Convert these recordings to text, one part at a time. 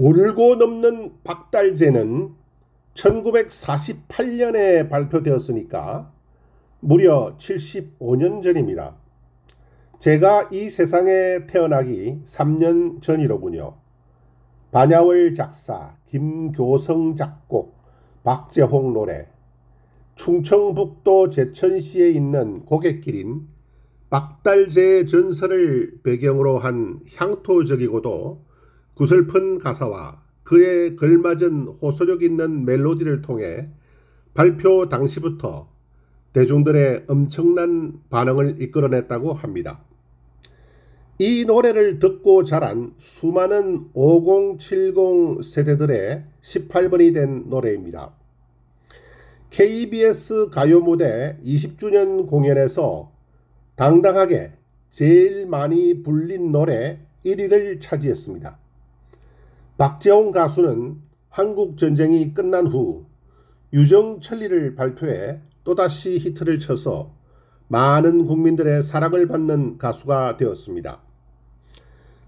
울고 넘는 박달재는 1948년에 발표되었으니까 무려 75년 전입니다. 제가 이 세상에 태어나기 3년 전이로군요. 반야월 작사, 김교성 작곡, 박재홍 노래, 충청북도 제천시에 있는 고갯길인 박달재의 전설을 배경으로 한 향토적이고도 구슬픈 가사와 그에 걸맞은 호소력 있는 멜로디를 통해 발표 당시부터 대중들의 엄청난 반응을 이끌어냈다고 합니다. 이 노래를 듣고 자란 수많은 50, 70 세대들의 18번이 된 노래입니다. KBS 가요무대 20주년 공연에서 당당하게 제일 많이 불린 노래 1위를 차지했습니다. 박재홍 가수는 한국전쟁이 끝난 후 유정천리를 발표해 또다시 히트를 쳐서 많은 국민들의 사랑을 받는 가수가 되었습니다.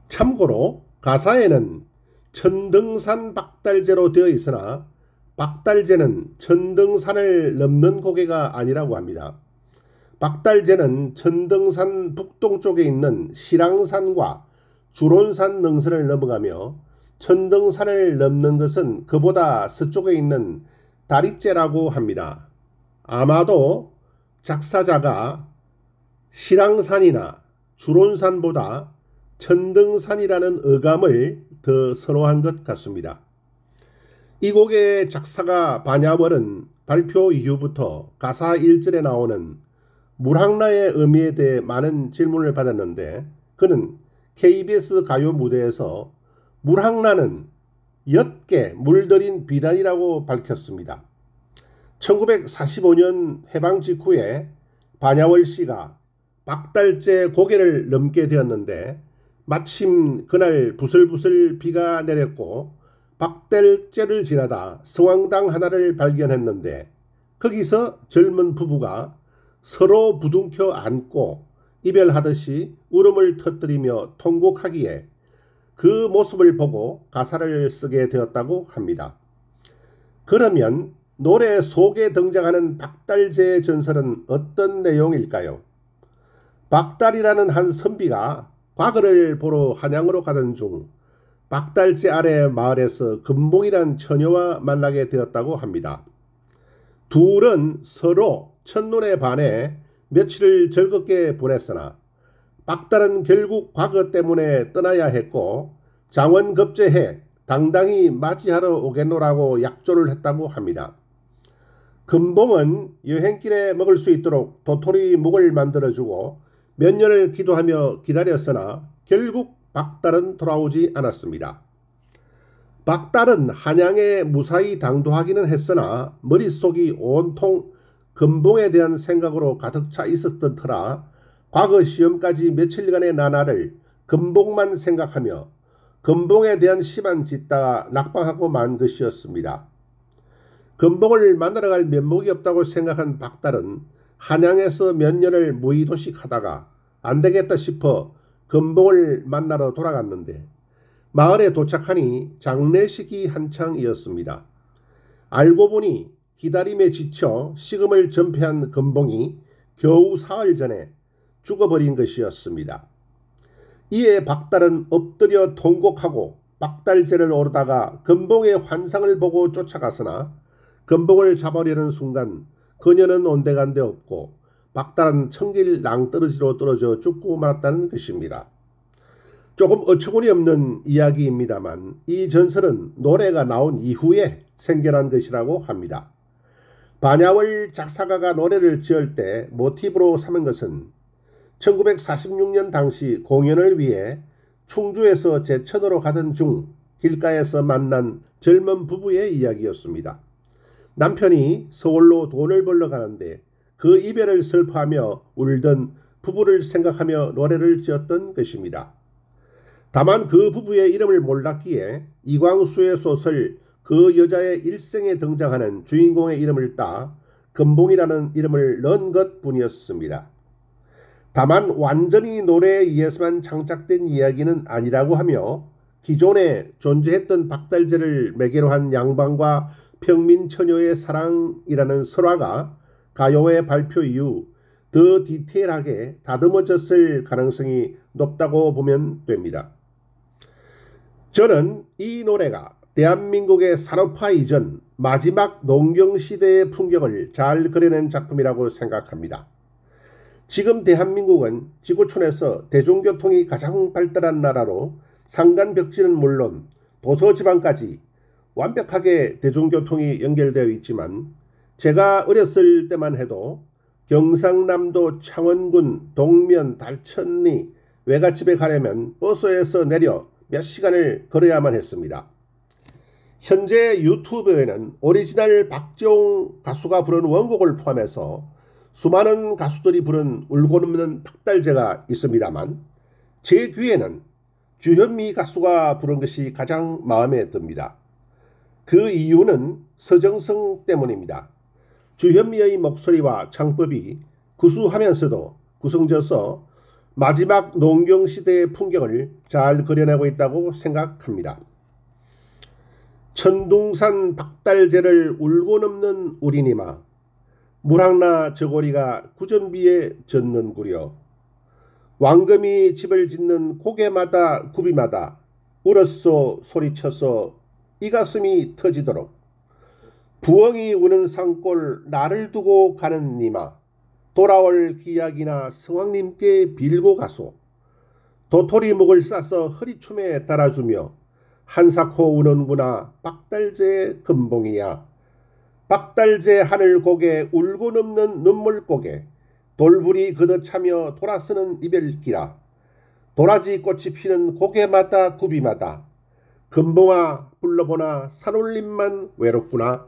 참고로 가사에는 천등산 박달재로 되어 있으나 박달재는 천등산을 넘는 고개가 아니라고 합니다. 박달재는 천등산 북동쪽에 있는 실랑산과 주론산 능선을 넘어가며 천등산을 넘는 것은 그보다 서쪽에 있는 다리째라고 합니다. 아마도 작사자가 실랑산이나 주론산보다 천등산이라는 어감을 더 선호한 것 같습니다. 이 곡의 작사가 반야월은 발표 이후부터 가사 1절에 나오는 물항나의 의미에 대해 많은 질문을 받았는데 그는 KBS 가요 무대에서 물항나는 옅게 물들인 비단이라고 밝혔습니다. 1945년 해방 직후에 반야월 씨가 박달재 고개를 넘게 되었는데 마침 그날 부슬부슬 비가 내렸고 박달재를 지나다 성황당 하나를 발견했는데 거기서 젊은 부부가 서로 부둥켜 안고 이별하듯이 울음을 터뜨리며 통곡하기에 그 모습을 보고 가사를 쓰게 되었다고 합니다. 그러면 노래 속에 등장하는 박달재의 전설은 어떤 내용일까요? 박달이라는 한 선비가 과거를 보러 한양으로 가던 중 박달재 아래 마을에서 금봉이란 처녀와 만나게 되었다고 합니다. 둘은 서로 첫눈에 반해 며칠을 즐겁게 보냈으나 박달은 결국 과거 때문에 떠나야 했고 장원급제해 당당히 맞이하러 오겠노라고 약조를 했다고 합니다. 금봉은 여행길에 먹을 수 있도록 도토리 묵을 만들어주고 몇 년을 기도하며 기다렸으나 결국 박달은 돌아오지 않았습니다. 박달은 한양에 무사히 당도하기는 했으나 머릿속이 온통 금봉에 대한 생각으로 가득 차 있었던 터라 과거 시험까지 며칠간의 나날을 금봉만 생각하며 금봉에 대한 시만 짓다가 낙방하고 만 것이었습니다. 금봉을 만나러 갈 면목이 없다고 생각한 박달은 한양에서 몇 년을 무의도식하다가 안되겠다 싶어 금봉을 만나러 돌아갔는데 마을에 도착하니 장례식이 한창이었습니다. 알고 보니 기다림에 지쳐 식음을 전폐한 금봉이 겨우 사흘 전에 죽어버린 것이었습니다. 이에 박달은 엎드려 통곡하고 박달재를 오르다가 금봉의 환상을 보고 쫓아갔으나 금봉을 잡으려는 순간 그녀는 온데간데 없고 박달은 천길 낭떠러지로 떨어져 죽고 말았다는 것입니다. 조금 어처구니 없는 이야기입니다만 이 전설은 노래가 나온 이후에 생겨난 것이라고 합니다. 반야월 작사가가 노래를 지을 때 모티브로 삼은 것은 1946년 당시 공연을 위해 충주에서 제천으로 가던 중 길가에서 만난 젊은 부부의 이야기였습니다. 남편이 서울로 돈을 벌러 가는데 그 이별을 슬퍼하며 울던 부부를 생각하며 노래를 지었던 것입니다. 다만 그 부부의 이름을 몰랐기에 이광수의 소설 그 여자의 일생에 등장하는 주인공의 이름을 따 금봉이라는 이름을 넣은 것뿐이었습니다. 다만 완전히 노래에 의해서만 창작된 이야기는 아니라고 하며 기존에 존재했던 박달재를 매개로 한 양반과 평민처녀의 사랑이라는 설화가 가요의 발표 이후 더 디테일하게 다듬어졌을 가능성이 높다고 보면 됩니다. 저는 이 노래가 대한민국의 산업화 이전 마지막 농경시대의 풍경을 잘 그려낸 작품이라고 생각합니다. 지금 대한민국은 지구촌에서 대중교통이 가장 발달한 나라로 산간벽지는 물론 도서지방까지 완벽하게 대중교통이 연결되어 있지만 제가 어렸을 때만 해도 경상남도 창원군 동면 달천리 외갓집에 가려면 버스에서 내려 몇 시간을 걸어야만 했습니다. 현재 유튜브에는 오리지널 박재홍 가수가 부른 원곡을 포함해서 수많은 가수들이 부른 울고 넘는 박달재가 있습니다만 제 귀에는 주현미 가수가 부른 것이 가장 마음에 듭니다. 그 이유는 서정성 때문입니다. 주현미의 목소리와 창법이 구수하면서도 구성져서 마지막 농경시대의 풍경을 잘 그려내고 있다고 생각합니다. 천둥산 박달재를 울고 넘는 우리니마 물항나 저고리가 구전비에 젖는구려 왕금이 집을 짓는 고개마다 굽이마다 울었소 소리쳐서 이 가슴이 터지도록 부엉이 우는 산골 나를 두고 가는 니마 돌아올 기약이나 성왕님께 빌고 가소 도토리 목을 싸서 허리춤에 달아주며 한사코 우는구나 박달재 금봉이야 박달재 하늘고개 울고 넘는 눈물고개 돌불이 걷어차며 돌아서는 이별기라 도라지 꽃이 피는 고개마다 굽이마다 금봉아 불러보나 산울림만 외롭구나.